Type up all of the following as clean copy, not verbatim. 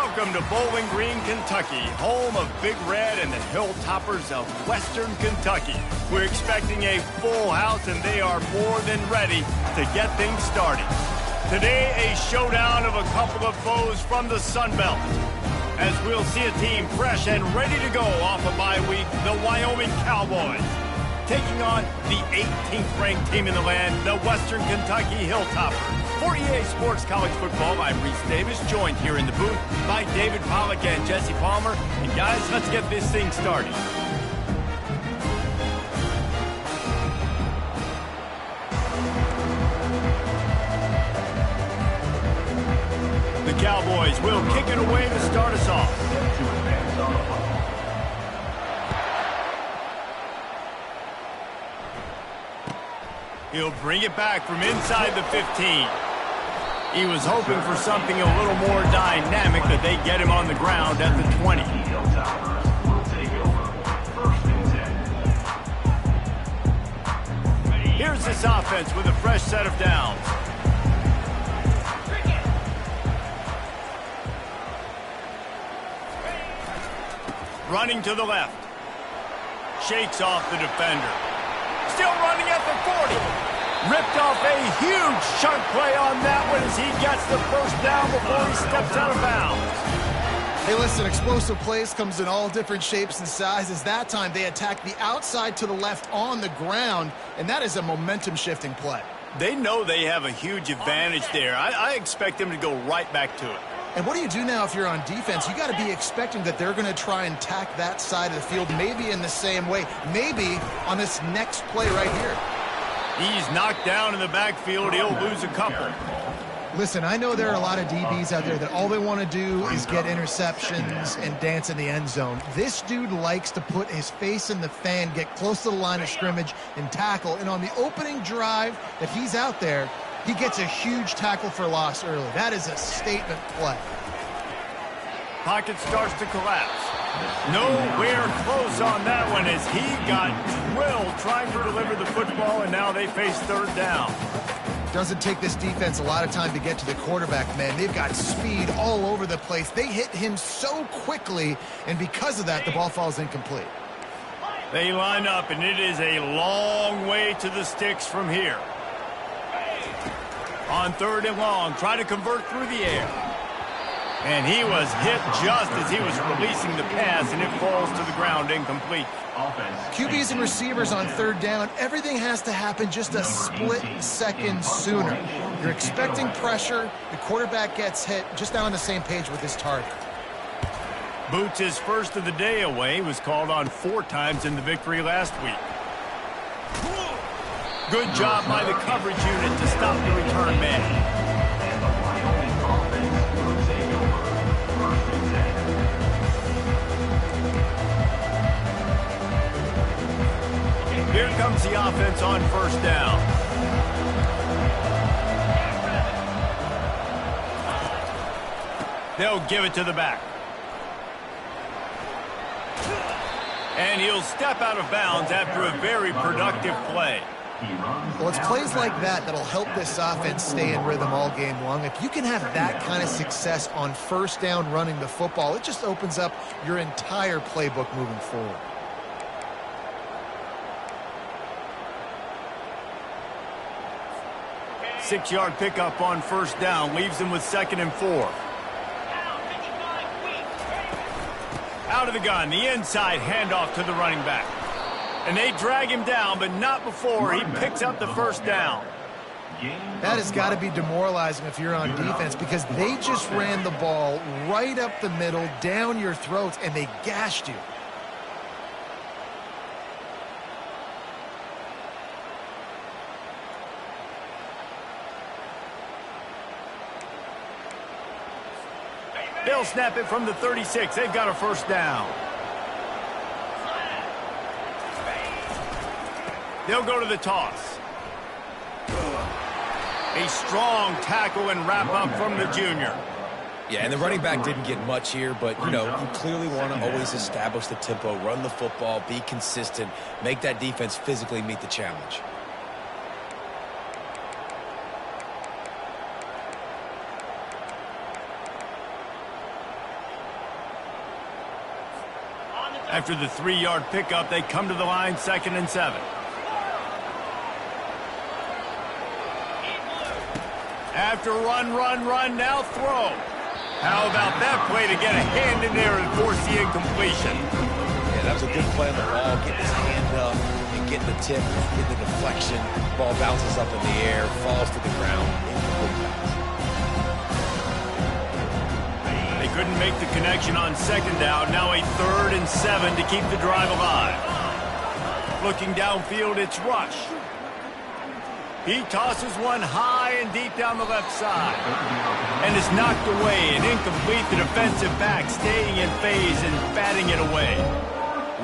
Welcome to Bowling Green, Kentucky, home of Big Red and the Hilltoppers of Western Kentucky. We're expecting a full house, and they are more than ready to get things started. Today, a showdown of a couple of foes from the Sun Belt, as we'll see a team fresh and ready to go off a bye week, the Wyoming Cowboys, taking on the 18th ranked team in the land, the Western Kentucky Hilltoppers. For EA Sports College Football, I'm Reese Davis, joined here in the booth by David Pollack and Jesse Palmer. And guys, let's get this thing started. The Cowboys will kick it away to start us off. He'll bring it back from inside the 15. He was hoping for something a little more dynamic, but they get him on the ground at the 20. Here's this offense with a fresh set of downs. Running to the left. Shakes off the defender. Still running at the 40. Ripped off a huge chunk play on that one as he gets the first down before he steps out of bounds. Hey, listen, explosive plays comes in all different shapes and sizes. That time they attack the outside to the left on the ground, and that is a momentum-shifting play. They know they have a huge advantage there. I expect them to go right back to it. And what do you do now if you're on defense? You got to be expecting that they're going to try and attack that side of the field, maybe in the same way, maybe on this next play right here. He's knocked down in the backfield. He'll lose a couple. Listen, I know there are a lot of DBs out there that all they want to do is get interceptions and dance in the end zone. This dude likes to put his face in the fan, get close to the line of scrimmage, and tackle. And on the opening drive that he's out there, he gets a huge tackle for loss early. That is a statement play. Pocket starts to collapse. Nowhere close on that one as he got drilled trying to deliver the football, and now they face third down. Doesn't take this defense a lot of time to get to the quarterback, man. They've got speed all over the place. They hit him so quickly, and because of that, the ball falls incomplete. They line up, and it is a long way to the sticks from here. On third and long, trying to convert through the air. And he was hit just as he was releasing the pass, and it falls to the ground incomplete. QBs and receivers on third down, everything has to happen just a split second sooner. You're expecting pressure, the quarterback gets hit, just not on the same page with his target. Boots his first of the day away. He was called on 4 times in the victory last week. Good job by the coverage unit to stop the return man. Here comes the offense on first down. They'll give it to the back. And he'll step out of bounds after a very productive play. Well, it's plays like that that'll help this offense stay in rhythm all game long. If you can have that kind of success on first down running the football, it just opens up your entire playbook moving forward. Six-yard pickup on first down leaves him with 2nd and 4. Out of the gun, the inside handoff to the running back. And they drag him down, but not before he picks up the first down. That has got to be demoralizing if you're on defense, because they just ran the ball right up the middle, down your throats, and they gashed you. They'll snap it from the 36. They've got a first down. They'll go to the toss. A strong tackle and wrap up from the junior. Yeah, and the running back didn't get much here, but, you know, you clearly want to always establish the tempo, run the football, be consistent, make that defense physically meet the challenge. After the 3-yard pickup, they come to the line, 2nd and 7. After run, now throw. How about that play to get a hand in there and force the incompletion? Yeah, that was a good play on the ball, getting his hand up and getting the tip, getting the deflection. Ball bounces up in the air, falls to the ground, incomplete pass. They couldn't make the connection on 2nd down. Now a 3rd and 7 to keep the drive alive. Looking downfield, it's Rush. He tosses one high and deep down the left side. And it's knocked away and incomplete. The defensive back staying in phase and batting it away.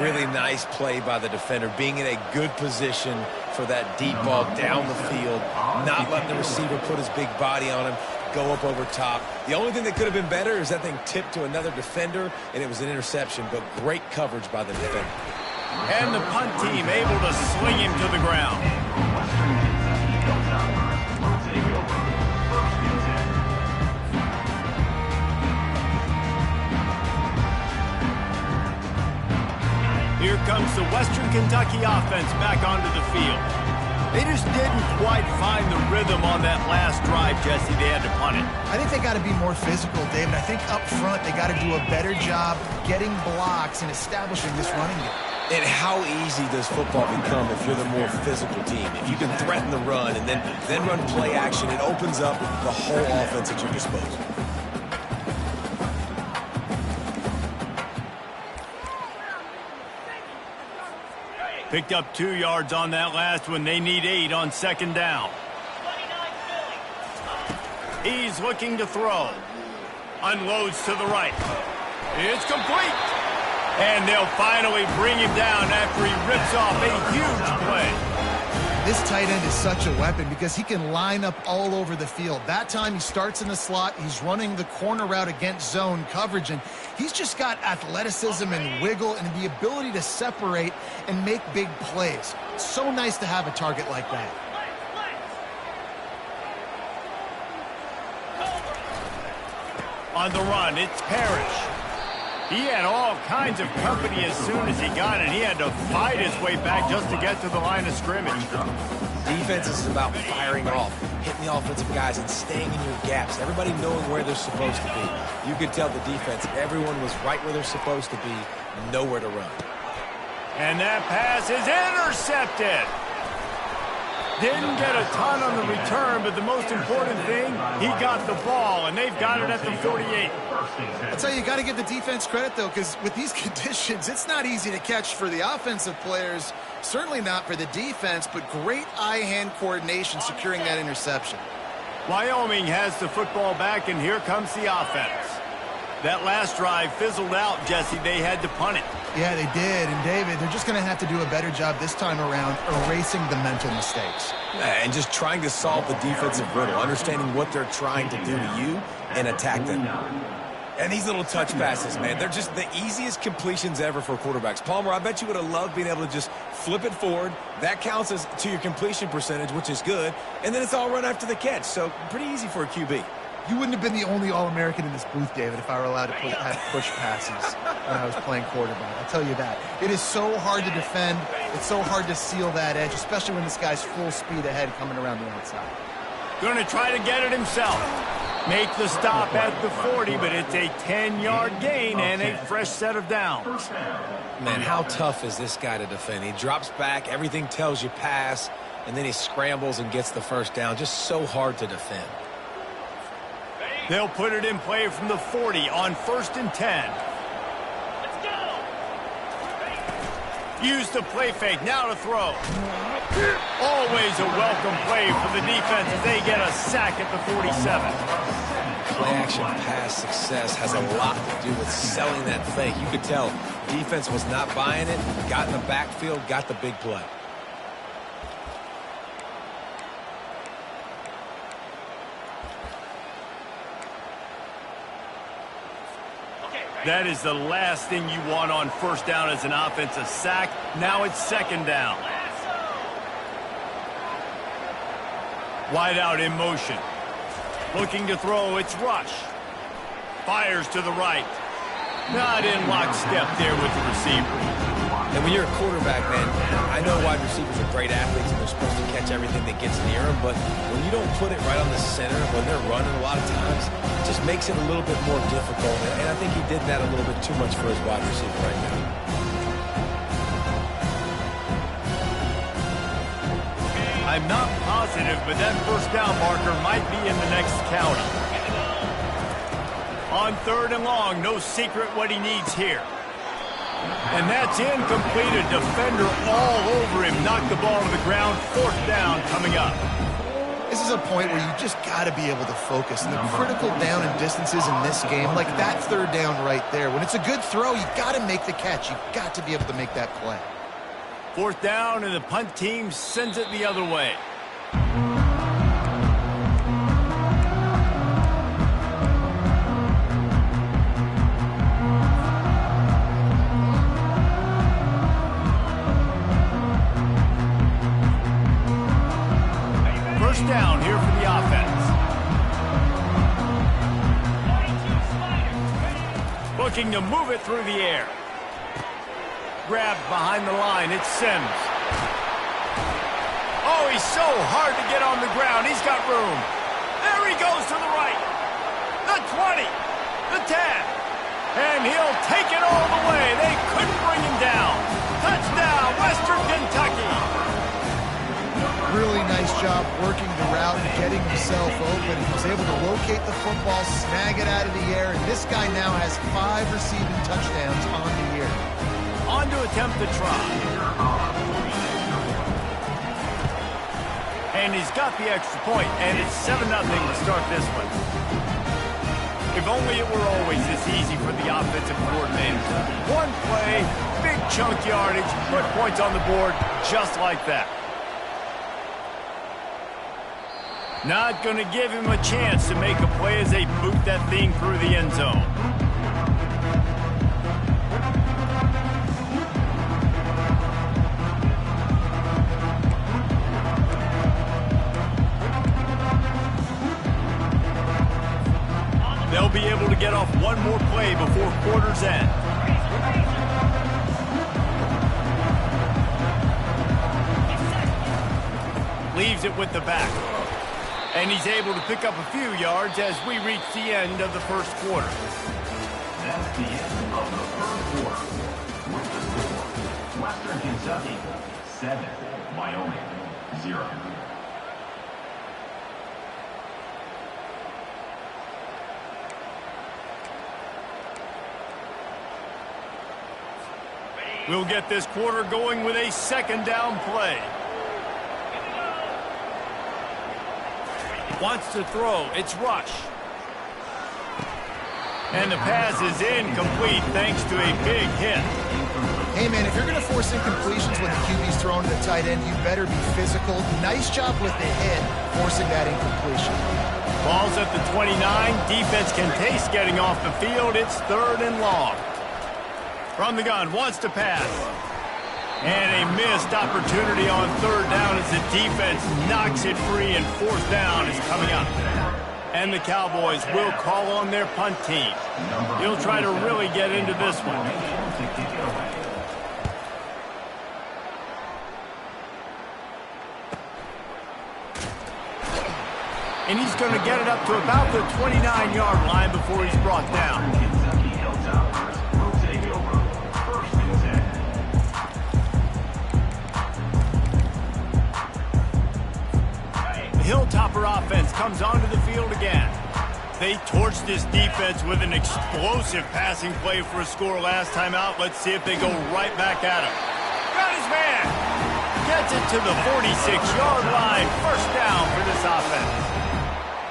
Really nice play by the defender, being in a good position for that deep ball down the field, not letting the receiver put his big body on him, go up over top. The only thing that could have been better is that thing tipped to another defender, and it was an interception, but great coverage by the defender. And the punt team able to sling him to the ground. Here comes the Western Kentucky offense back onto the field. They just didn't quite find the rhythm on that last drive, Jesse. They had to punt it. I think they got to be more physical, David. I think up front they got to do a better job getting blocks and establishing this running game. And how easy does football become if you're the more physical team? If you can threaten the run and then run play action, it opens up the whole offense at your disposal. Picked up 2 yards on that last one. They need 8 on 2nd down. He's looking to throw. Unloads to the right. It's complete. And they'll finally bring him down after he rips off a huge play. This tight end is such a weapon because he can line up all over the field. That time he starts in the slot. He's running the corner route against zone coverage, and he's just got athleticism and wiggle and the ability to separate and make big plays. It's so nice to have a target like that. On the run, it's Parrish. He had all kinds of company as soon as he got it. He had to fight his way back just to get to the line of scrimmage. Defense is about firing off, hitting the offensive guys and staying in your gaps. Everybody knowing where they're supposed to be. You could tell the defense, everyone was right where they're supposed to be, nowhere to run. And that pass is intercepted. Didn't get a ton on the return, but the most important thing, he got the ball, and they've got it at the 48. I'll tell you, got to give the defense credit, though, because with these conditions, it's not easy to catch for the offensive players, certainly not for the defense, but great eye-hand coordination securing that interception. Wyoming has the football back, and here comes the offense. That last drive fizzled out, Jesse. They had to punt it. Yeah, they did. And, David, they're just going to have to do a better job this time around erasing the mental mistakes. And just trying to solve the defensive riddle, understanding what they're trying to do to you and attack them. And these little touch passes, man, they're just the easiest completions ever for quarterbacks. Palmer, I bet you would have loved being able to just flip it forward. That counts as to your completion percentage, which is good. And then it's all run after the catch. So pretty easy for a QB. You wouldn't have been the only All-American in this booth, David, if I were allowed to have push passes when I was playing quarterback. I'll tell you that. It is so hard to defend. It's so hard to seal that edge, especially when this guy's full speed ahead coming around the outside. Going to try to get it himself. Make the stop at the 40, but it's a 10-yard gain and a fresh set of downs. Man, how tough is this guy to defend? He drops back, everything tells you pass, and then he scrambles and gets the first down. Just so hard to defend. They'll put it in play from the 40 on 1st and 10. Let's go. Use the play fake, now to throw. Always a welcome play for the defense as they get a sack at the 47. Play action pass success has a lot to do with selling that fake. You could tell defense was not buying it, got in the backfield, got the big play. That is the last thing you want on 1st down as an offensive sack. Now it's 2nd down. Wide out in motion. Looking to throw, it's Rush. Fires to the right. Not in lockstep there with the receiver. And when you're a quarterback, man, I know wide receivers are great athletes and they're supposed to catch everything that gets near them, but when you don't put it right on the center, when they're running a lot of times, it just makes it a little bit more difficult. And I think he did that a little bit too much for his wide receiver right now. I'm not positive, but that first down marker might be in the next county. On 3rd and long, no secret what he needs here. And that's incomplete. A defender all over him. Knocked the ball to the ground. 4th down coming up. This is a point where you just got to be able to focus. And the critical down and distances in this game, like that 3rd down right there, when it's a good throw, you got to make the catch. You got to be able to make that play. 4th down, and the punt team sends it the other way. First down here for the offense. Looking to move it through the air. Grabbed behind the line. It's Sims. Oh, he's so hard to get on the ground. He's got room. There he goes to the right. The 20. The 10. And he'll take it all the way. They couldn't bring him down. Touchdown, Western Kentucky. Really nice job working the route and getting himself open. He was able to locate the football, snag it out of the air, and this guy now has 5 receiving touchdowns on the year. On to attempt the try. And he's got the extra point, and it's 7-0 to start this one. If only it were always this easy for the offensive coordinator. One play, big chunk yardage, put points on the board just like that. Not going to give him a chance to make a play as they boot that thing through the end zone. They'll be able to get off one more play before quarter's end. Leaves it with the back. And he's able to pick up a few yards as we reach the end of the first quarter. That's the end of the first quarter. With the score, Western Kentucky 7, Wyoming 0. We'll get this quarter going with a 2nd down play. Wants to throw. It's Rush. And the pass is incomplete thanks to a big hit. Hey, man, if you're going to force incompletions when the QB's throwing to the tight end, you better be physical. Nice job with the hit, forcing that incompletion. Ball's at the 29. Defense can taste getting off the field. It's 3rd and long. From the gun, wants to pass. And a missed opportunity on 3rd down as the defense knocks it free, and 4th down is coming up. And the Cowboys will call on their punt team. He'll try to really get into this one. And he's going to get it up to about the 29-yard line before he's brought down. Hilltopper offense comes onto the field again. They torched this defense with an explosive passing play for a score last time out. Let's see if they go right back at him. Got his man. Gets it to the 46-yard line. First down for this offense.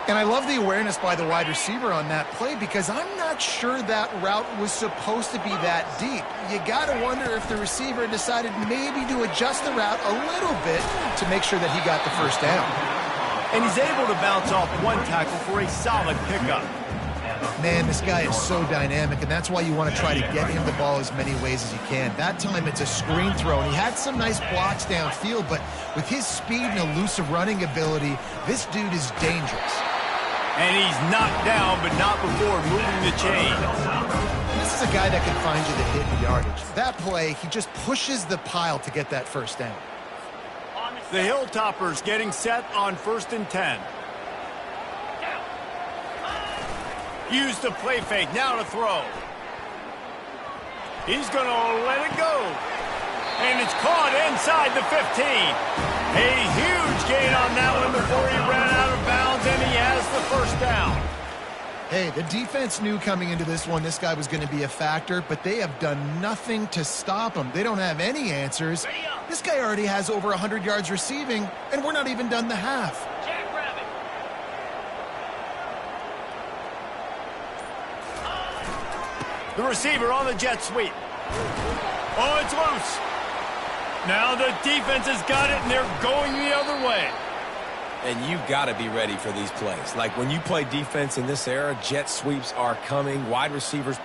And I love the awareness by the wide receiver on that play, because I'm not sure that route was supposed to be that deep. You got to wonder if the receiver decided maybe to adjust the route a little bit to make sure that he got the first down. And he's able to bounce off one tackle for a solid pickup. Man, this guy is so dynamic, and that's why you want to try to get him the ball as many ways as you can. That time it's a screen throw, and he had some nice blocks downfield, but with his speed and elusive running ability, this dude is dangerous. And he's knocked down, but not before moving the chain. This is a guy that can find you the hidden yardage. That play, he just pushes the pile to get that first down. The Hilltoppers getting set on 1st and 10. Use the play fake, now to throw. He's going to let it go. And it's caught inside the 15. A huge gain on that one before he ran out of bounds, and he has the first down. Hey, the defense knew coming into this one this guy was going to be a factor, but they have done nothing to stop him. They don't have any answers. This guy already has over 100 yards receiving, and we're not even done the half. The receiver on the jet sweep. Oh, it's loose. Now the defense has got it, and they're going the other way. And you've got to be ready for these plays. Like when you play defense in this era, jet sweeps are coming, wide receivers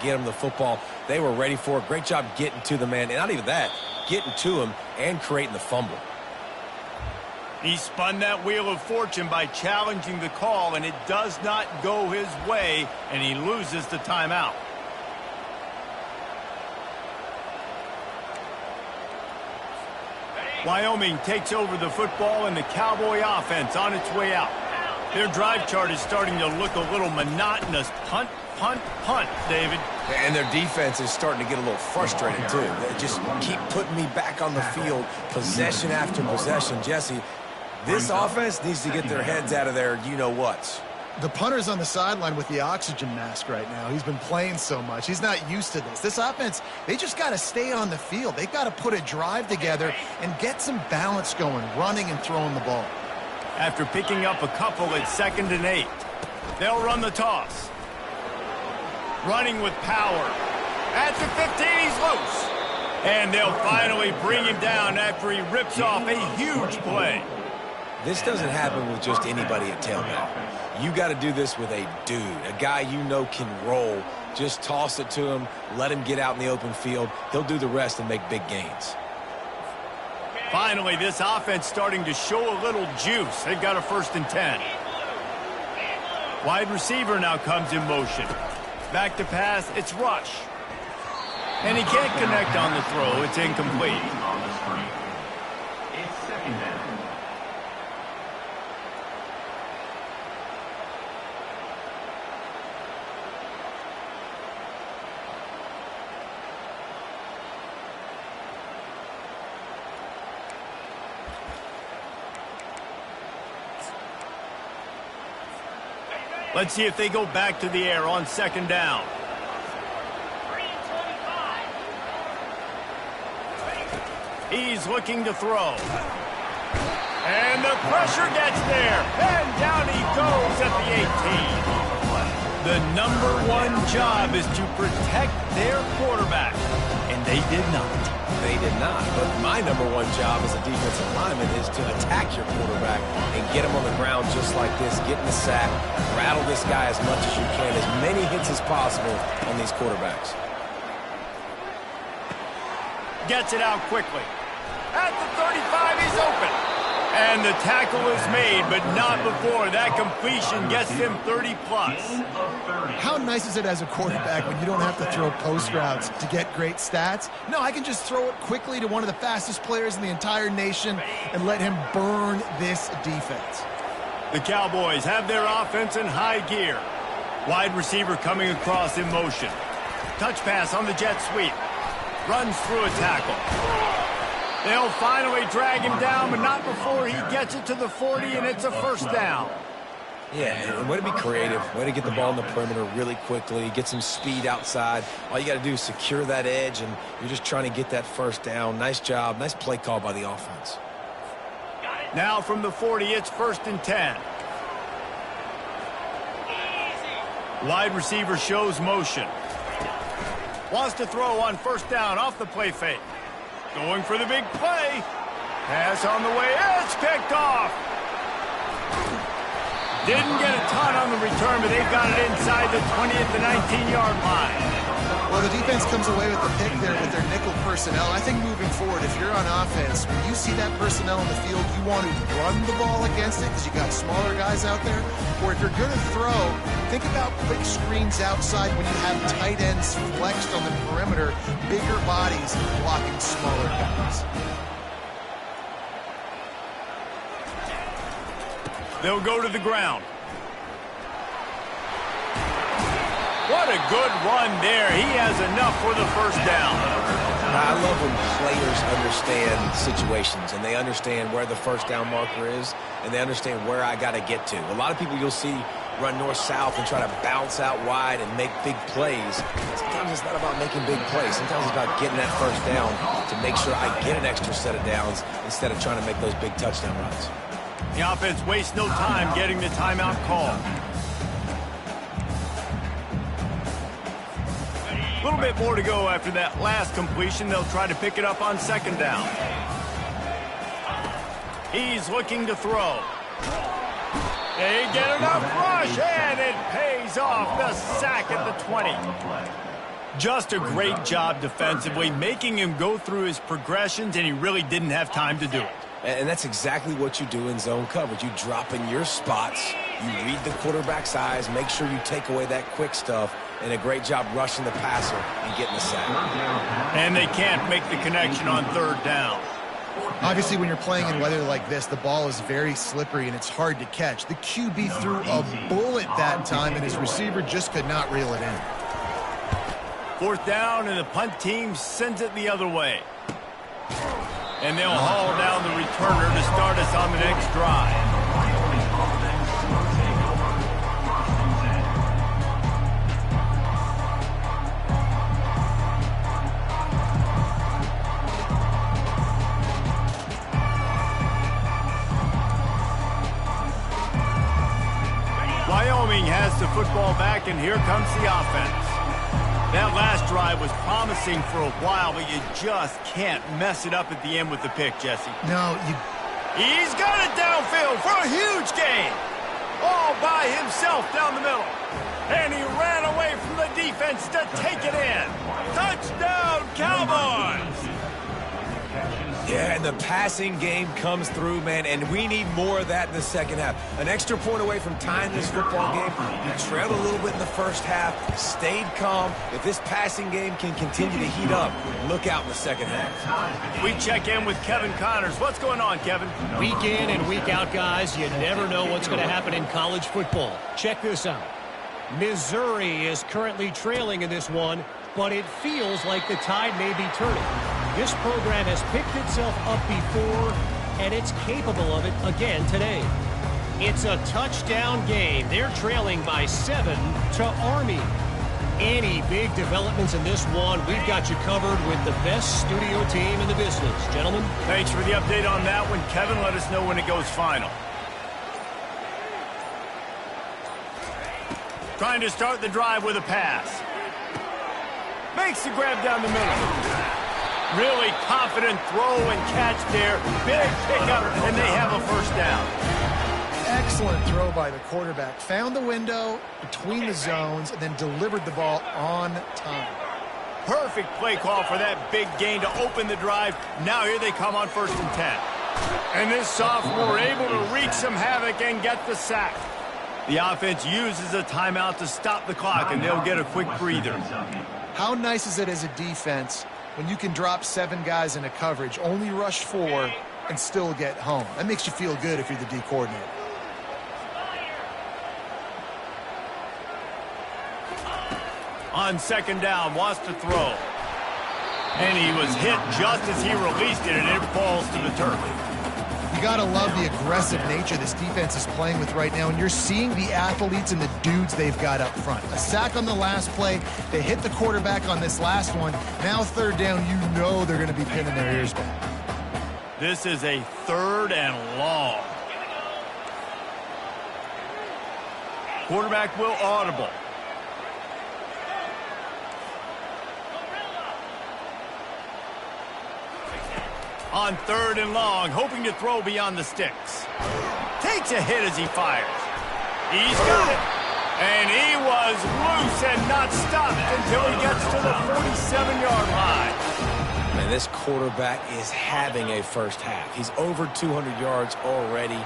get him the football. They were ready for it. Great job getting to the man. And not even that, getting to him and creating the fumble. He spun that wheel of fortune by challenging the call, and it does not go his way, and he loses the timeout. Wyoming takes over the football, and the Cowboy offense on its way out. Their drive chart is starting to look a little monotonous. Punt, punt, punt, David. And their defense is starting to get a little frustrated, too. They just keep putting me back on the field, possession after possession. Jesse, this offense needs to get their heads out of their you-know-whats. The punter's on the sideline with the oxygen mask right now. He's been playing so much. He's not used to this. This offense, they just got to stay on the field. They've got to put a drive together and get some balance going, running and throwing the ball. After picking up a couple at 2nd and 8, they'll run the toss. Running with power. At the 15, he's loose. And they'll finally bring him down after he rips off a huge play. This doesn't happen with just anybody at tailback. You got to do this with a dude, a guy you know can roll. Just toss it to him, let him get out in the open field. He'll do the rest and make big gains. Finally, this offense starting to show a little juice. They've got a 1st and 10. Wide receiver now comes in motion. Back to pass, it's Rush. And he can't connect on the throw. It's incomplete. It's 2nd down. Let's see if they go back to the air on 2nd down. He's looking to throw. And the pressure gets there. And down he goes at the 18. The #1 job is to protect their quarterback. And they did not. They did not. But my #1 job as a defensive lineman is to attack your quarterback and get him on the ground just like this, get in the sack, rattle this guy as much as you can, as many hits as possible on these quarterbacks. Gets it out quickly. At the 35, he's open. And the tackle is made, but not before that completion gets him 30-plus. How nice is it as a quarterback when you don't have to throw post routes to get great stats? No, I can just throw it quickly to one of the fastest players in the entire nation and let him burn this defense. The Cowboys have their offense in high gear. Wide receiver coming across in motion. Touch pass on the jet sweep. Runs through a tackle. They'll finally drag him down, but not before he gets it to the 40, and it's a 1st down. Yeah, and way to be creative, way to get the ball in the perimeter really quickly, get some speed outside. All you got to do is secure that edge, and you're just trying to get that 1st down. Nice job, nice play call by the offense. Now from the 40, it's 1st and 10. Wide receiver shows motion. Wants to throw on 1st down off the play fake. Going for the big play. Pass on the way. It's picked off. Didn't get a ton on the return, but they've got it inside the 20 at the 19-yard line. Well, the defense comes away with the pick there with their nickel personnel. I think moving forward, if you're on offense, when you see that personnel in the field, you want to run the ball against it because you got smaller guys out there. Or if you're going to throw, think about quick screens outside when you have tight ends flexed on the perimeter, bigger bodies blocking smaller guys. They'll go to the ground. What a good run there. He has enough for the first down. I love when players understand situations and they understand where the first down marker is and they understand where I got to get to. A lot of people you'll see run north-south and try to bounce out wide and make big plays. Sometimes it's not about making big plays. Sometimes it's about getting that first down to make sure I get an extra set of downs instead of trying to make those big touchdown runs. The offense wastes no time getting the timeout call. A little bit more to go after that last completion. They'll try to pick it up on second down. He's looking to throw. They get enough rush, and it pays off. The sack at the 20. Just a great job defensively, making him go through his progressions, and he really didn't have time to do it. And that's exactly what you do in zone coverage. You drop in your spots, you read the quarterback's eyes, make sure you take away that quick stuff, and a great job rushing the passer and getting the sack. And they can't make the connection on third down. Obviously, when you're playing in weather like this, the ball is very slippery and it's hard to catch. The QB threw a bullet that time, and his receiver just could not reel it in. Fourth down, and the punt team sends it the other way. And they'll haul down the returner to start us on the next drive. Wyoming has the football back, and here comes the offense. That last drive was promising for a while, but you just can't mess it up at the end with the pick, Jesse. No, He's got it downfield for a huge gain. All by himself down the middle. And he ran away from the defense to take it in. Touchdown, Cowboys! Yeah, and the passing game comes through, man, and we need more of that in the second half. An extra point away from tying this football game. You trailed a little bit in the first half, stayed calm. If this passing game can continue to heat up, look out in the second half. We check in with Kevin Connors. What's going on, Kevin? Week in and week out, guys, you never know what's going to happen in college football. Check this out. Missouri is currently trailing in this one, but it feels like the tide may be turning. This program has picked itself up before, and it's capable of it again today. It's a touchdown game. They're trailing by 7 to Army. Any big developments in this one, we've got you covered with the best studio team in the business. Gentlemen. Thanks for the update on that one, Kevin. Let us know when it goes final. Trying to start the drive with a pass. Makes the grab down the middle. Really confident throw and catch there. Big pickup, and they have a first down. excellent throw by the quarterback. Found the window between the zones and then delivered the ball on time. Perfect play call for that big gain to open the drive. Now here they come on 1st and 10. And this sophomore able to wreak some havoc and get the sack. The offense uses a timeout to stop the clock, and they'll get a quick breather. How nice is it as a defense when you can drop 7 guys into coverage, only rush 4, and still get home? That makes you feel good if you're the D coordinator. On 2nd down, wants to throw. And he was hit just as he released it, and it falls to the turf. You got to love the aggressive nature this defense is playing with right now, and you're seeing the athletes and the dudes they've got up front. A sack on the last play. They hit the quarterback on this last one. Now 3rd down, you know they're going to be pinning their ears back. This is a 3rd and long. Quarterback will audible. On 3rd and long, hoping to throw beyond the sticks. Takes a hit as he fires. He's got it. And he was was loose and not stopped until he gets to the 47-yard line. Man, this quarterback is having a first half. He's over 200 yards already,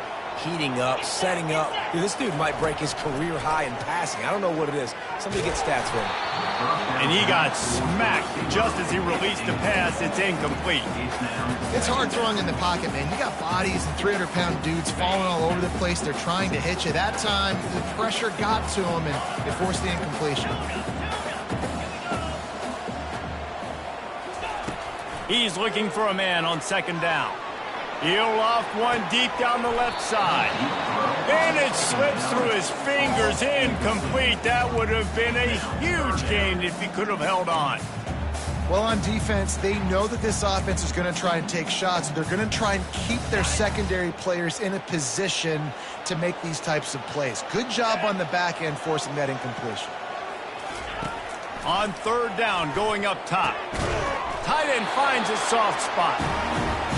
heating up, setting up. Dude, this dude might break his career high in passing. I don't know what it is. Somebody get stats for him. And he got smacked just as he released the pass. It's incomplete. It's hard throwing in the pocket, man. You got bodies and 300-pound dudes falling all over the place. They're trying to hit you. That time, the pressure got to him, and it forced the incompletion. He's looking for a man on second down. He'll off one deep down the left side. And it slips through his fingers, incomplete. That would have been a huge gain if he could have held on. Well, on defense, they know that this offense is going to try and take shots. They're going to try and keep their secondary players in a position to make these types of plays. Good job on the back end forcing that incompletion. On third down, going up top. Tight end finds a soft spot.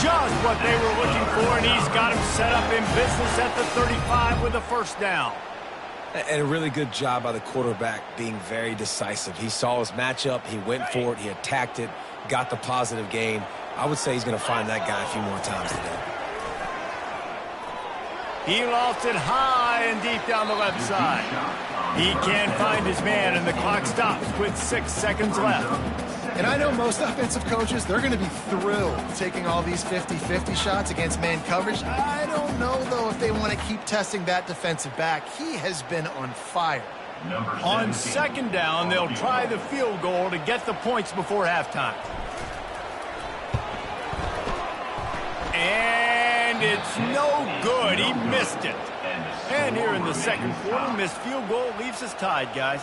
Just what they were looking for, and he's got him set up in business at the 35 with a first down. And a really good job by the quarterback being very decisive. He saw his matchup, he went for it, he attacked it, got the positive gain. I would say he's going to find that guy a few more times today. He lofts it high and deep down the left side. He can't find his man, and the clock stops with 6 seconds left. And I know most offensive coaches, they're going to be thrilled taking all these 50-50 shots against man coverage. I don't know, though, if they want to keep testing that defensive back. He has been on fire. On second down, they'll try the field goal to get the points before halftime. And it's no good. He missed it. And here in the second quarter, missed field goal leaves us tied, guys.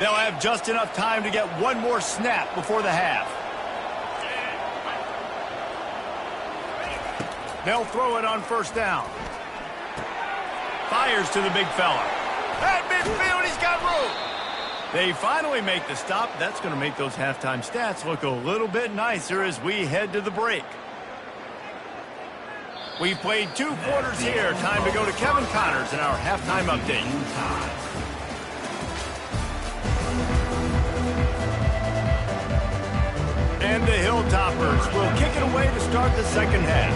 They'll have just enough time to get one more snap before the half. They'll throw it on first down. Fires to the big fella. At midfield, he's got room. They finally make the stop. That's going to make those halftime stats look a little bit nicer as we head to the break. We've played 2 quarters here. Time to go to Kevin Connors in our halftime update. And the Hilltoppers will kick it away to start the second half.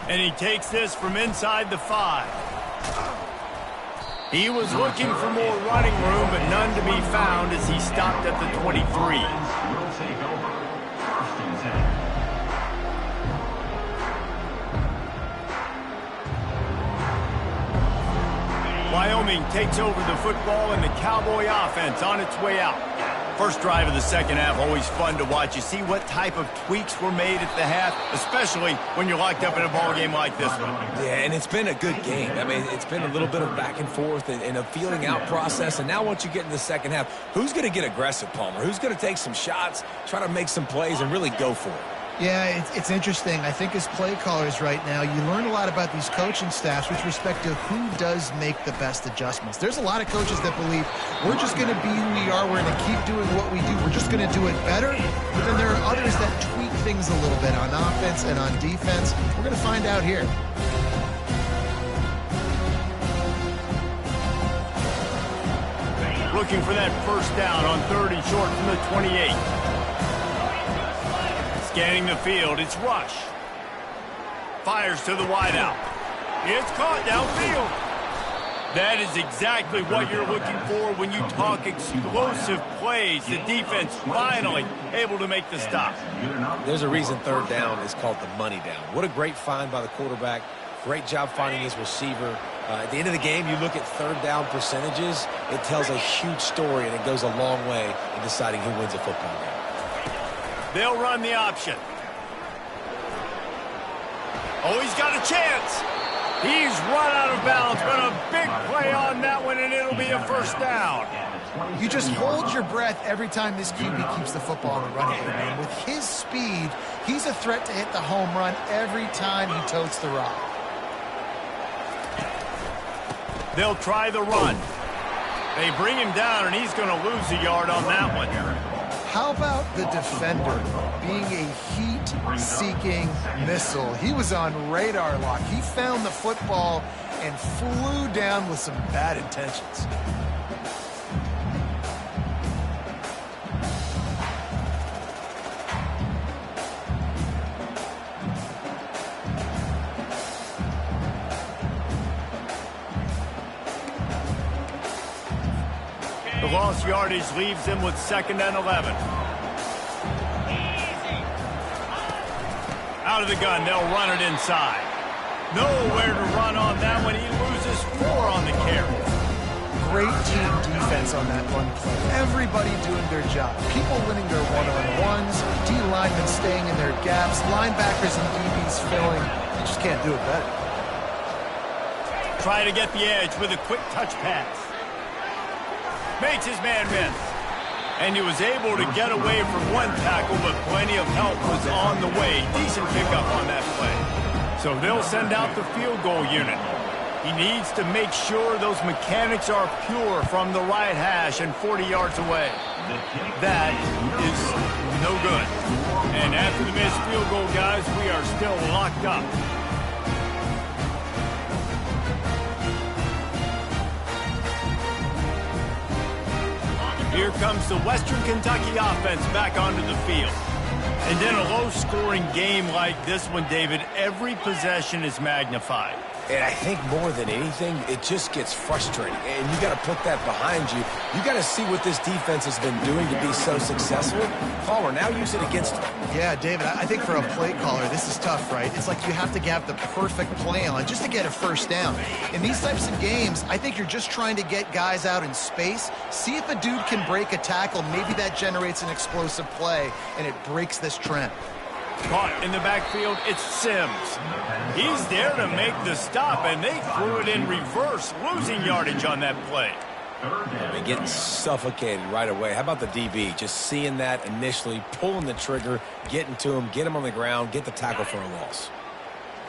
And he takes this from inside the 5. He was looking for more running room, but none to be found as he stopped at the 23. Will take over. First and 10. Wyoming takes over the football and the Cowboy offense on its way out. First drive of the second half, always fun to watch. You see what type of tweaks were made at the half, especially when you're locked up in a ball game like this one. Yeah, and it's been a good game. I mean, it's been a little bit of back and forth and a feeling out process. And now once you get in the second half, who's going to get aggressive, Palmer? Who's going to take some shots, try to make some plays, and really go for it? Yeah, it's interesting. I think as play callers right now, you learn a lot about these coaching staffs with respect to who does make the best adjustments. There's a lot of coaches that believe we're just going to be who we are. We're going to keep doing what we do. We're just going to do it better. But then there are others that tweak things a little bit on offense and on defense. We're going to find out here. Looking for that first down on 3rd and short from the 28. Scanning the field, it's Rush. Fires to the wideout. It's caught downfield. That is exactly what you're looking for when you talk explosive plays. The defense finally able to make the stop. There's a reason 3rd down is called the money down. What a great find by the quarterback. Great job finding his receiver. At the end of the game, you look at 3rd down percentages. It tells a huge story, and it goes a long way in deciding who wins a football game. They'll run the option. Oh, he's got a chance. He's run out of bounds, but a big play on that one, and it'll be a first down. You just hold your breath every time this QB keeps the football in the running game. And with his speed, He's a threat to hit the home run every time he totes the rock. They'll try the run. They bring him down, and he's going to lose a yard on that one. How about the defender being a heat-seeking missile? He was on radar lock. He found the football and flew down with some bad intentions. The lost yardage leaves him with 2nd and 11. Out of the gun, they'll run it inside. Nowhere to run on that one. He loses 4 on the carry. Great team defense on that run play. Everybody doing their job. People winning their one-on-ones, D linemen staying in their gaps, linebackers and DBs filling. You just can't do it better. Try to get the edge with a quick touch pass. Makes his man miss. And he was able to get away from one tackle, but plenty of help was on the way. Decent pickup on that play. So they'll send out the field goal unit. He needs to make sure those mechanics are pure from the right hash and 40 yards away. That is no good. And after the missed field goal, guys, we are still locked up. Here comes the Western Kentucky offense back onto the field. And in a low-scoring game like this one, David, every possession is magnified. And I think more than anything, it just gets frustrating. And you got to put that behind you. You got to see what this defense has been doing to be so successful. Palmer, now use it against them. Yeah, David, I think for a play caller, this is tough, right? It's like you have to have the perfect play on just to get a first down. In these types of games, I think you're just trying to get guys out in space, see if a dude can break a tackle. Maybe that generates an explosive play, and it breaks this trend. Caught in the backfield, it's Sims. He's there to make the stop, and they threw it in reverse, losing yardage on that play. They're getting suffocated right away. How about the DB? Just seeing that initially, pulling the trigger, getting to him, get him on the ground, get the tackle for a loss.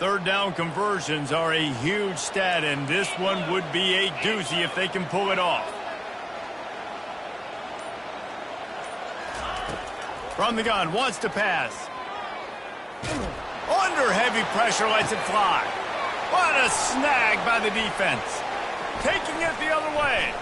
3rd down conversions are a huge stat, and this one would be a doozy if they can pull it off. From the gun, wants to pass. Under heavy pressure, lets it fly. What a snag by the defense. Taking it the other way.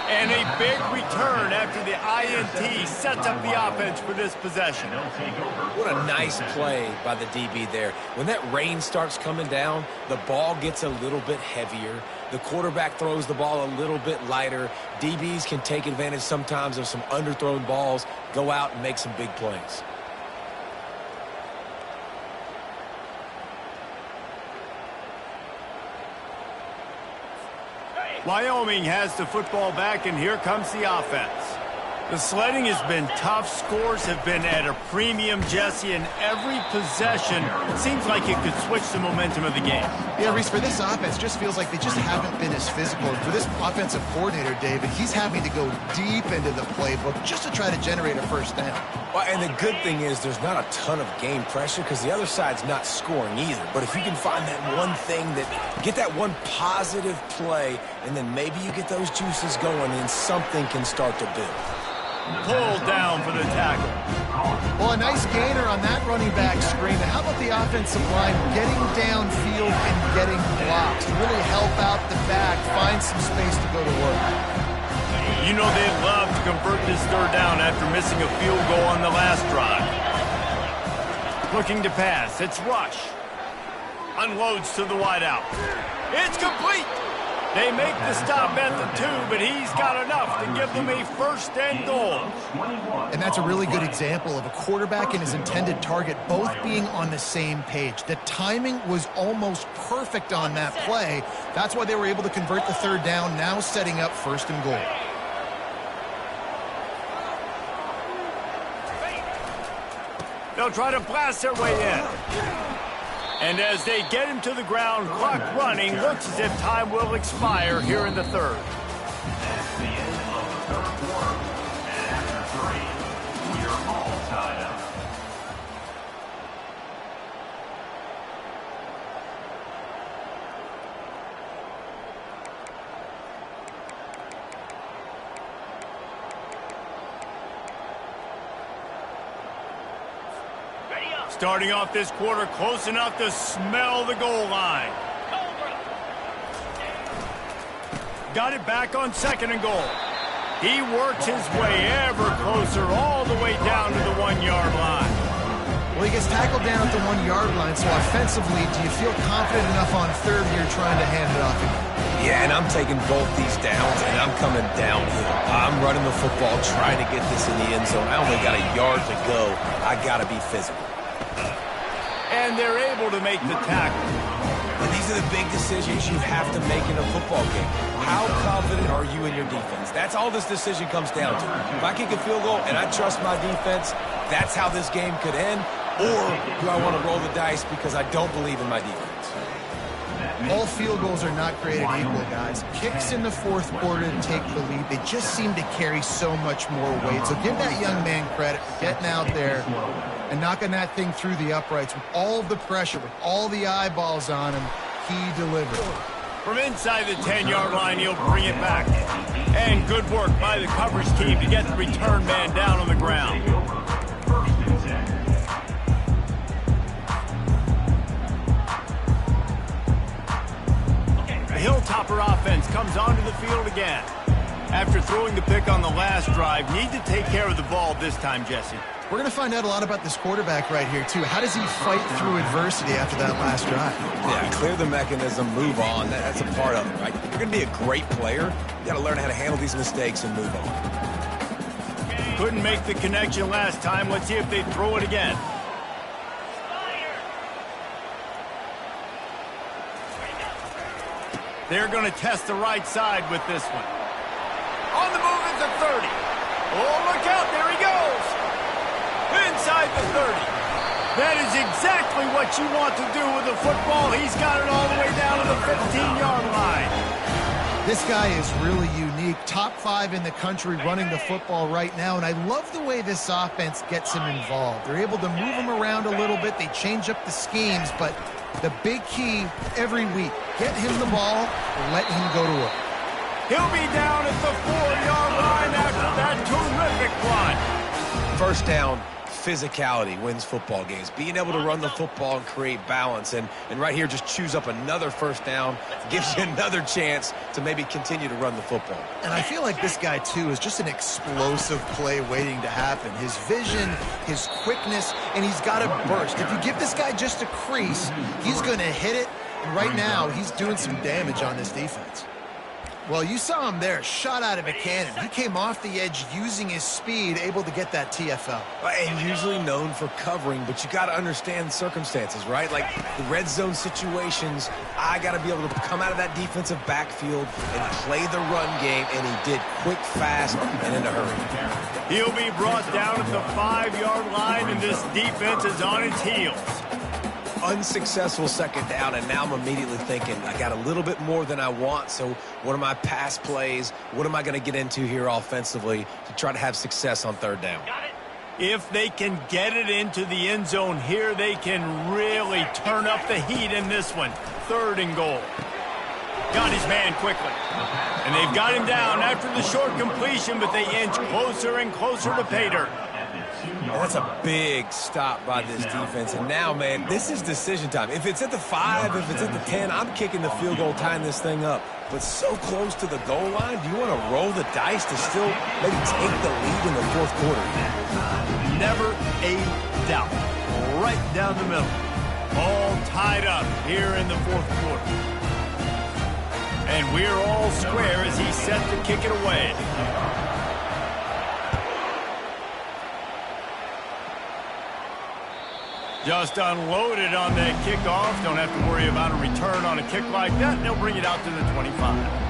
And a big return after the INT sets up the offense for this possession. What a nice play by the DB there. When that rain starts coming down, the ball gets a little bit heavier. The quarterback throws the ball a little bit lighter. DBs can take advantage sometimes of some underthrown balls, go out and make some big plays. Wyoming has the football back, and here comes the offense. The sledding has been tough. Scores have been at a premium, Jesse, and every possession seems like it could switch the momentum of the game. Yeah, Reese, for this offense, just feels like they just haven't been as physical. And for this offensive coordinator, David, he's having to go deep into the playbook just to try to generate a first down. Well, and the good thing is there's not a ton of game pressure because the other side's not scoring either. But if you can find that one thing, get that one positive play, and then maybe you get those juices going and something can start to build. Pulled down for the tackle. Well, a nice gainer on that running back screen. And how about the offensive line getting downfield and getting blocks to really help out the back, find some space to go to work? You know they'd love to convert this 3rd down after missing a field goal on the last drive. Looking to pass. It's Rush. Unloads to the wideout. It's complete. They make the stop at the 2, but he's got enough to give them a 1st and goal. And that's a really good example of a quarterback and his intended target both being on the same page. The timing was almost perfect on that play. That's why they were able to convert the 3rd down, now setting up 1st and goal. They'll try to blast their way in. And as they get him to the ground, clock running, looks as if time will expire here in the 3rd. That's the end of the 3rd quarter. And after 3, we are all tied up. Starting off this quarter close enough to smell the goal line. Got it back on 2nd and goal. He works his way ever closer all the way down to the 1-yard line. Well, he gets tackled down at the 1-yard line, so offensively, do you feel confident enough on 3rd here trying to hand it off again? Yeah, and I'm taking both these downs, and I'm coming downhill. I'm running the football, trying to get this in the end zone. I only got a yard to go. I got to be physical. And they're able to make the tackle. And these are the big decisions you have to make in a football game. How confident are you in your defense? That's all this decision comes down to. If I kick a field goal and I trust my defense, that's how this game could end. Or do I want to roll the dice because I don't believe in my defense? All field goals are not created equal, guys. Kicks in the 4th quarter to take the lead, they just seem to carry so much more weight. So give that young man credit for getting out there and knocking that thing through the uprights with all of the pressure, with all the eyeballs on him. He delivered. From inside the 10-yard line, he'll bring it back. And good work by the coverage team to get the return man down on the ground. The Hilltopper offense comes onto the field again. After throwing the pick on the last drive, need to take care of the ball this time, Jesse. We're going to find out a lot about this quarterback right here, too. How does he fight through adversity after that last drive? Yeah, clear the mechanism, move on. That's a part of it, right? If you're going to be a great player, you got to learn how to handle these mistakes and move on. Couldn't make the connection last time. Let's see if they throw it again. They're going to test the right side with this one. On the move at the 30. Oh, look out. There he goes. Inside the 30. That is exactly what you want to do with the football. He's got it all the way down to the 15-yard line. This guy is really unique. Top 5 in the country running the football right now, and I love the way this offense gets him involved. They're able to move him around a little bit. They change up the schemes, but the big key every week, get him the ball, let him go to work. He'll be down at the 4-yard line after that terrific run. First down, physicality wins football games. Being able to run the football and create balance. And right here, just choose up another first down, gives you another chance to maybe continue to run the football. And I feel like this guy, too, is just an explosive play waiting to happen. His vision, his quickness, and he's got a burst. If you give this guy just a crease, he's going to hit it. And right now, he's doing some damage on this defense. Well, you saw him there, shot out of a cannon. He came off the edge using his speed, able to get that TFL. And usually known for covering, but you got to understand circumstances, right? Like the red zone situations, I got to be able to come out of that defensive backfield and play the run game, and he did quick, fast, and in a hurry. He'll be brought down at the 5-yard line, and this defense is on its heels. Unsuccessful second down, and now I'm immediately thinking I got a little bit more than I want, so what are my pass plays? What am I going to get into here offensively to try to have success on third down? If they can get it into the end zone here, they can really turn up the heat in this one. 3rd and goal. Got his man quickly. And they've got him down after the short completion, but they inch closer and closer to pay dirt. That's a big stop by this defense. And now, man, this is decision time. If it's at the 5, if it's at the 10, I'm kicking the field goal, tying this thing up. But so close to the goal line, do you want to roll the dice to still maybe take the lead in the 4th quarter? Never a doubt. Right down the middle. All tied up here in the 4th quarter. And we're all square as he's set to kick it away. Just unloaded on that kickoff. Don't have to worry about a return on a kick like that. And they'll bring it out to the 25.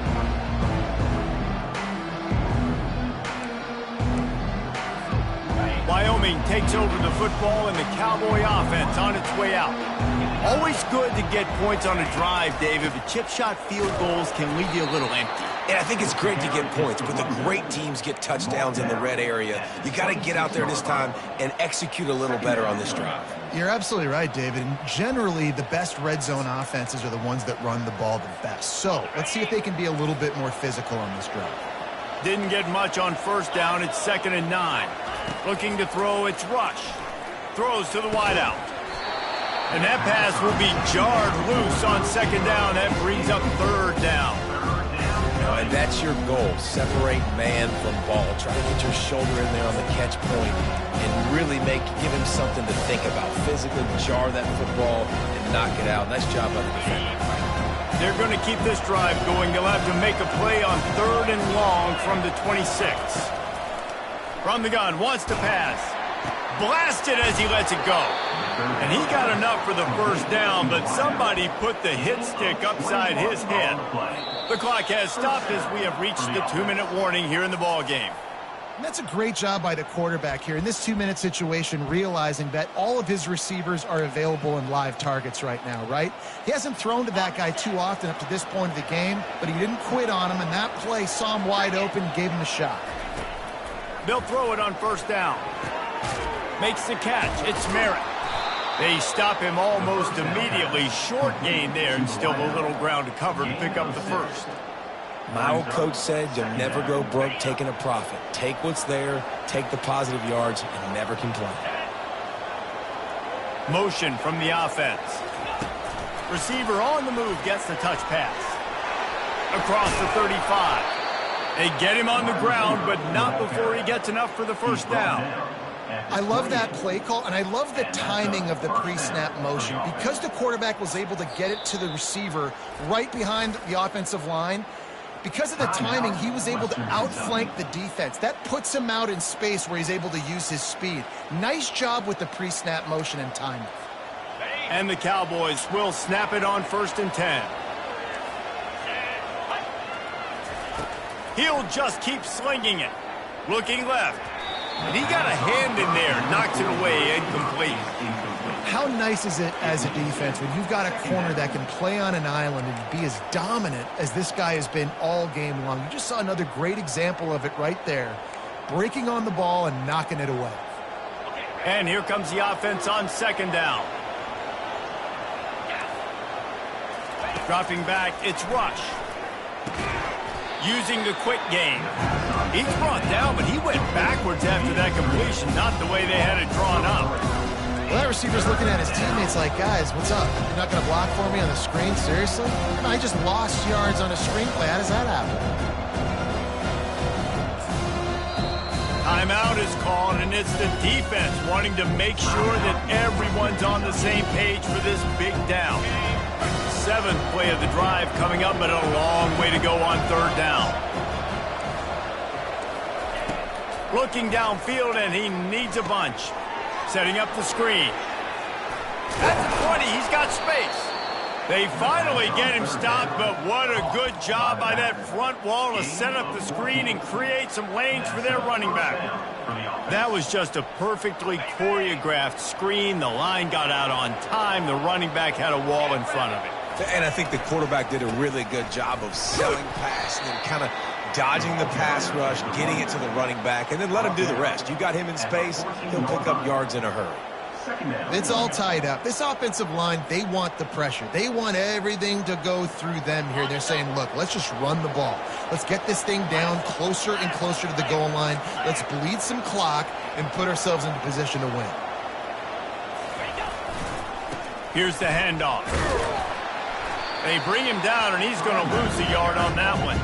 Wyoming takes over the football and the Cowboy offense on its way out. Always good to get points on a drive, David, but chip shot field goals can leave you a little empty. And I think it's great to get points, but the great teams get touchdowns in the red area. You got to get out there this time and execute a little better on this drive. You're absolutely right, David. And generally, the best red zone offenses are the ones that run the ball the best. So let's see if they can be a little bit more physical on this drive. Didn't get much on first down. It's 2nd and 9. Looking to throw, it's Rush. throws to the wideout. And that pass will be jarred loose on second down. That brings up third down. And that's your goal. Separate man from ball. Try to get your shoulder in there on the catch point and really give him something to think about. Physically jar that football and knock it out. Nice job by the defender. They're going to keep this drive going. They'll have to make a play on 3rd and long from the 26. From the gun, wants to pass. Blasted as he lets it go. And he got enough for the first down, but somebody put the hit stick upside his head. The clock has stopped as we have reached the 2-minute warning here in the ball game. And that's a great job by the quarterback here in this 2-minute situation, realizing that all of his receivers are available in live targets right now, right? He hasn't thrown to that guy too often up to this point of the game, but he didn't quit on him, and that play saw him wide open, gave him a shot. They'll throw it on first down. Makes the catch. It's Merritt. They stop him almost immediately. Short gain there, and still a little ground to cover to pick up the first. My old coach said you'll never go broke taking a profit. Take what's there, take the positive yards, and never complain. Motion from the offense. Receiver on the move gets the touch pass. Across the 35. They get him on the ground, but not before he gets enough for the first down. I love that play call, and I love the timing of the pre-snap motion. Because the quarterback was able to get it to the receiver right behind the offensive line, because of the timing, he was able to outflank the defense. That puts him out in space where he's able to use his speed. Nice job with the pre-snap motion and timing. And the Cowboys will snap it on 1st and 10. He'll just keep slinging it. Looking left. And he got a hand in there, knocks it away, incomplete. How nice is it as a defense when you've got a corner that can play on an island and be as dominant as this guy has been all game long? You just saw another great example of it right there. Breaking on the ball and knocking it away. And here comes the offense on 2nd down. Dropping back, it's Rush. Using the quick game. He's brought down, but he went backwards after that completion, not the way they had it drawn up. Well, that receiver's looking at his teammates like, guys, what's up? You're not going to block for me on the screen? Seriously? I just lost yards on a screenplay. How does that happen? Timeout is called, and it's the defense wanting to make sure that everyone's on the same page for this big down. 7th play of the drive coming up, but a long way to go on 3rd down. Looking downfield, and he needs a bunch. Setting up the screen. At the 20, he's got space. They finally get him stopped, but what a good job by that front wall to set up the screen and create some lanes for their running back. That was just a perfectly choreographed screen. The line got out on time. The running back had a wall in front of it. And I think the quarterback did a really good job of selling past and then kind of dodging the pass rush, getting it to the running back, and then let him do the rest. You got him in space, he'll pick up yards in a hurry. It's all tied up. This offensive line, they want the pressure. They want everything to go through them here. They're saying, look, let's just run the ball. Let's get this thing down closer and closer to the goal line. Let's bleed some clock and put ourselves into position to win. Here's the handoff. They bring him down, and he's going to lose a yard on that one.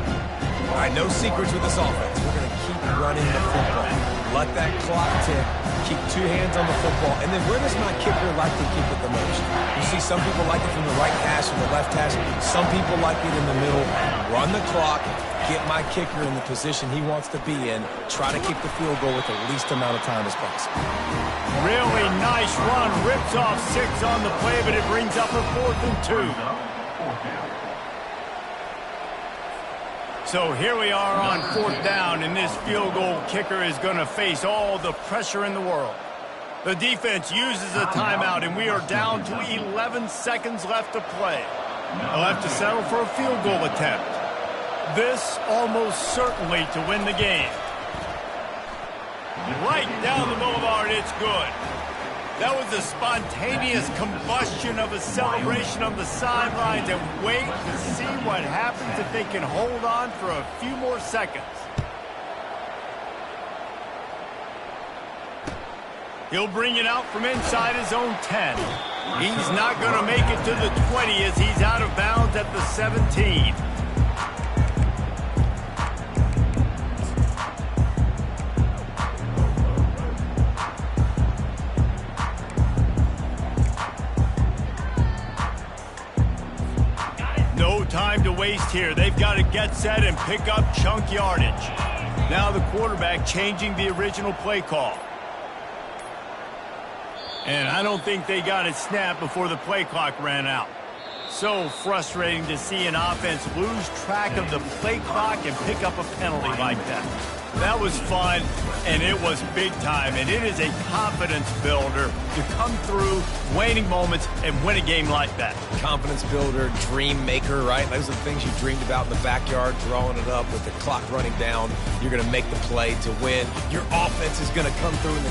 All right, no secrets with this offense. We're going to keep running the football. Let that clock tick. Keep 2 hands on the football. And then where does my kicker like to keep it the most? You see some people like it from the right hash or the left hash. Some people like it in the middle. Run the clock. Get my kicker in the position he wants to be in. Try to keep the field goal with the least amount of time as possible. Really nice run. Rips off 6 on the play, but it brings up a 4th and 2. So here we are on 4th down, and this field goal kicker is going to face all the pressure in the world. The defense uses a timeout, and we are down to 11 seconds left to play. They'll have to settle for a field goal attempt. This almost certainly to win the game. Right down the boulevard, it's good. That was a spontaneous combustion of a celebration on the sidelines, and wait to see what happens if they can hold on for a few more seconds. He'll bring it out from inside his own 10. He's not going to make it to the 20 as he's out of bounds at the 17. No time to waste here. They've got to get set and pick up chunk yardage. Now the quarterback changing the original play call. And I don't think they got it snapped before the play clock ran out. So frustrating to see an offense lose track of the play clock and pick up a penalty like that. That was fun, and it was big time, and it is a confidence builder to come through waning moments and win a game like that. Confidence builder, dream maker, right? Those are the things you dreamed about in the backyard, drawing it up with the clock running down. You're going to make the play to win. Your offense is going to come through in the